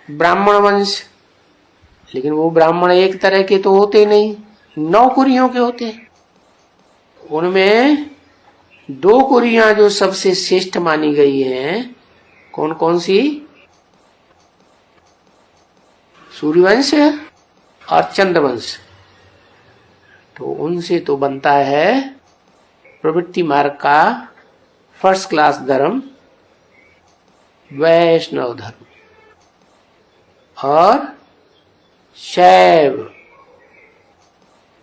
ब्राह्मण वंश, लेकिन वो ब्राह्मण एक तरह के तो होते नहीं, 9 कुरियों के होते हैं। उनमें 2 कुरियां जो सबसे श्रेष्ठ मानी गई हैं, कौन कौन सी? सूर्यवंश और चंद्रवंश। तो उनसे तो बनता है प्रवृत्ति मार्ग का फर्स्ट क्लास धर्म, वैष्णव धर्म और शैव।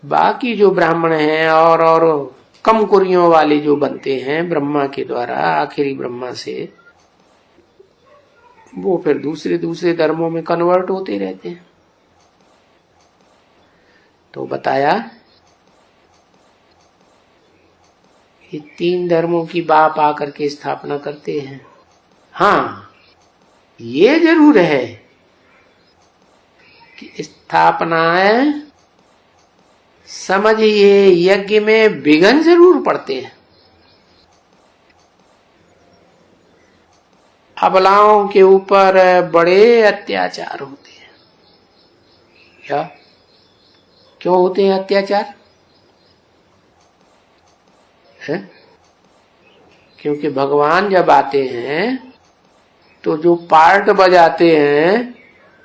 बाकी जो ब्राह्मण हैं और कम कुरियों वाले जो बनते हैं ब्रह्मा के द्वारा, आखिरी ब्रह्मा से, वो फिर दूसरे दूसरे धर्मों में कन्वर्ट होते रहते हैं। तो बताया ये 3 धर्मों की बाप आकर के स्थापना करते हैं। हाँ, ये जरूर है कि स्थापनाएं समझिए यज्ञ में विघ्न जरूर पड़ते हैं। अबलाओं के ऊपर बड़े अत्याचार होते हैं। क्या क्यों होते हैं अत्याचार? है? क्योंकि भगवान जब आते हैं तो जो पार्ट बजाते हैं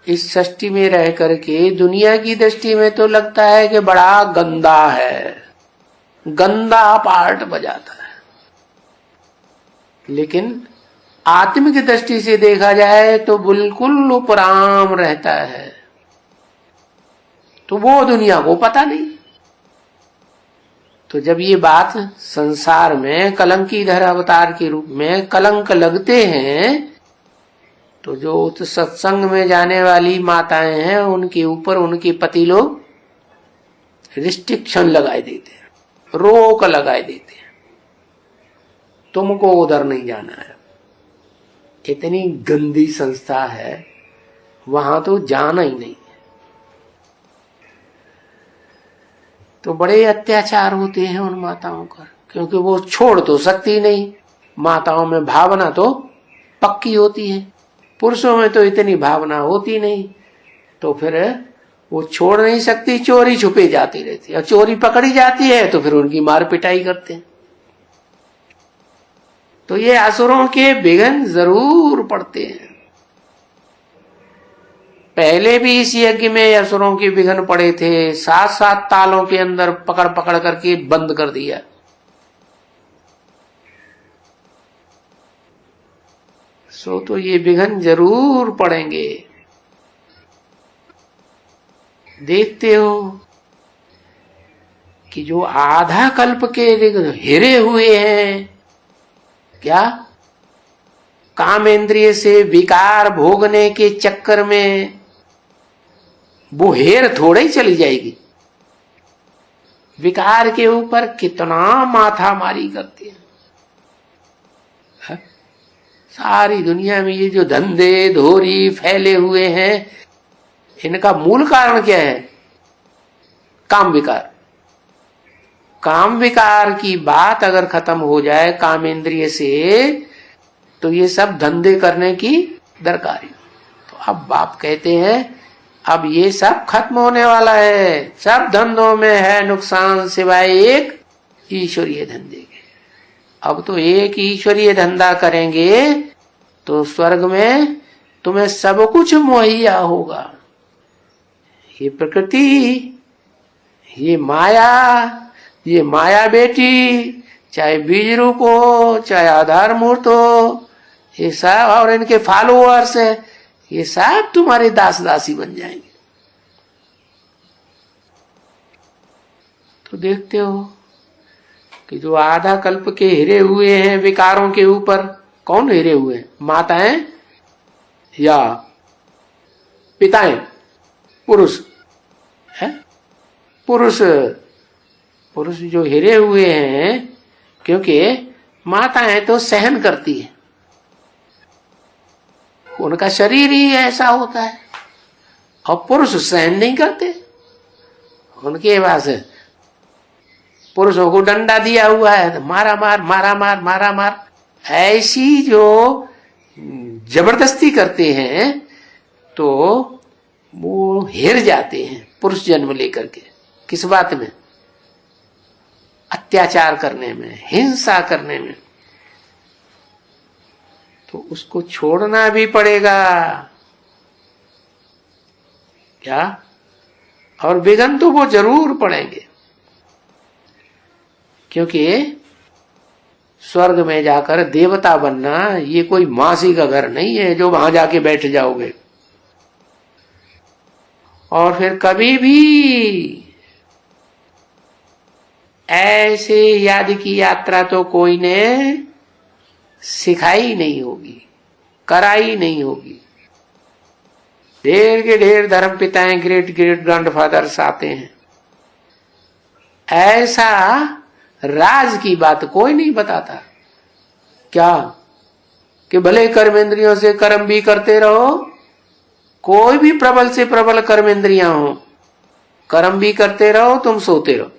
इस सृष्टि में रह करके, दुनिया की दृष्टि में तो लगता है कि बड़ा गंदा है, गंदा पार्ट बजाता है, लेकिन आत्मिक दृष्टि से देखा जाए तो बिल्कुल उपराम रहता है। तो वो दुनिया को पता नहीं। तो जब ये बात संसार में कलंकीधर अवतार के रूप में कलंक लगते हैं, तो जो सत्संग में जाने वाली माताएं हैं उनके ऊपर उनके पति लोग रिस्ट्रिक्शन लगाए देते हैं, रोक लगाए देते हैं, तुमको उधर नहीं जाना है। इतनी गंदी संस्था है, वहां तो जाना ही नहीं है। तो बड़े अत्याचार होते हैं उन माताओं का, क्योंकि वो छोड़ तो सकती नहीं। माताओं में भावना तो पक्की होती है, पुरुषों में तो इतनी भावना होती नहीं। तो फिर वो छोड़ नहीं सकती, चोरी छुपे जाती रहती है, और चोरी पकड़ी जाती है तो फिर उनकी मार पिटाई करते हैं। तो ये असुरों के विघ्न जरूर पड़ते हैं। पहले भी इस यज्ञ में असुरों के विघ्न पड़े थे, 7-7 तालों के अंदर पकड़ पकड़ करके बंद कर दिया। सो तो ये विघ्न जरूर पड़ेंगे। देखते हो कि जो आधा कल्प के हिरे हुए हैं, क्या कामेंद्रिय से विकार भोगने के चक्कर में वो हेर थोड़े ही चली जाएगी। विकार के ऊपर कितना माथा मारी करते हैं। सारी दुनिया में ये जो धंधे धोरी फैले हुए हैं, इनका मूल कारण क्या है? काम विकार। काम विकार की बात अगर खत्म हो जाए कामेंद्रिय से, तो ये सब धंधे करने की दरकारी। तो अब बाप कहते हैं अब ये सब खत्म होने वाला है, सब धंधों में है नुकसान सिवाय एक ईश्वरीय धंधे के। अब तो एक ईश्वरीय धंधा करेंगे तो स्वर्ग में तुम्हें सब कुछ मुहैया होगा। ये प्रकृति, ये माया बेटी, चाहे बीज रूप हो चाहे आधार मूर्त हो, ये सब और इनके फॉलोअर्स है, ये सब तुम्हारे दास दासी बन जाएंगे। तो देखते हो कि जो आधा कल्प के हिरे हुए हैं विकारों के ऊपर, कौन हिरे हुए हैं? माताएं या पिताएं? पुरुष है, पुरुष जो हिरे हुए हैं, क्योंकि माताएं तो सहन करती है, उनका शरीर ही ऐसा होता है, और पुरुष सहन नहीं करते। उनके पास पुरुषों को डंडा दिया हुआ है, तो मारा मार ऐसी जो जबरदस्ती करते हैं, तो वो हिर जाते हैं पुरुष जन्म लेकर के। किस बात में? अत्याचार करने में, हिंसा करने में। तो उसको छोड़ना भी पड़ेगा क्या? और विघ्न तो वो जरूर पड़ेंगे, क्योंकि स्वर्ग में जाकर देवता बनना ये कोई मासी का घर नहीं है जो वहां जाके बैठ जाओगे। और फिर कभी भी ऐसे याद की यात्रा तो कोई ने सिखाई नहीं होगी, कराई नहीं होगी। ढेर के ढेर धर्म पिताएं, ग्रेट ग्रेट ग्रैंडफादर्स आते हैं, ऐसा राज की बात कोई नहीं बताता। क्या कि भले कर्मेंद्रियों से कर्म भी करते रहो, कोई भी प्रबल से प्रबल कर्मेंद्रियां हो, कर्म भी करते रहो, तुम सोते रहो।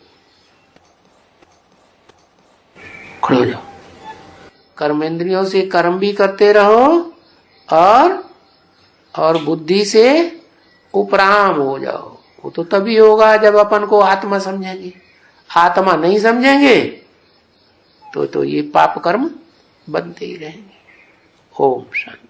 खड़े हो जाओ। कर्मेंद्रियों से कर्म भी करते रहो और बुद्धि से उपराम हो जाओ। वो तो तभी होगा जब अपन को आत्मा समझेंगे। आत्मा नहीं समझेंगे तो ये पाप कर्म बनते ही रहेंगे। ओम शांति।